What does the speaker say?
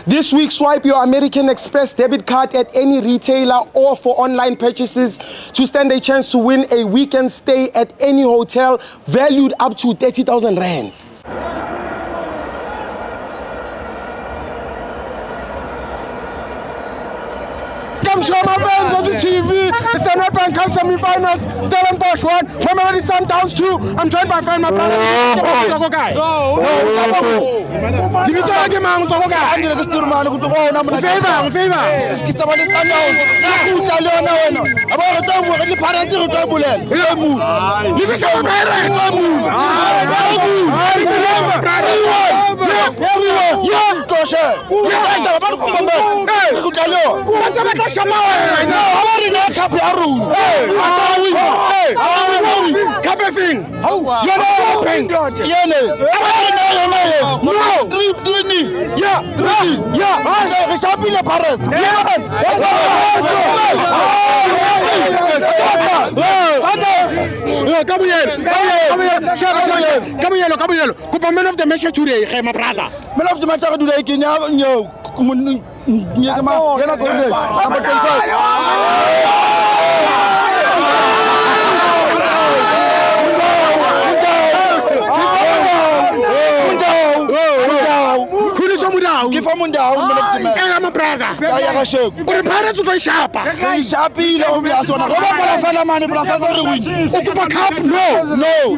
This week, swipe your American Express debit card at any retailer or for online purchases to stand a chance to win a weekend stay at any hotel valued up to 30,000 rand. Come to my friends on the TV. Standard Bank Cup semi-finals. Stellenbosch 1. Mamelodi Sundowns 2. I'm joined by friend my brother. Man of the match today, my brother. Man of the match today, give him a down. I'm a brother. I show. But the parents are sharp. Sharp, you know, we are so much. Cup? No.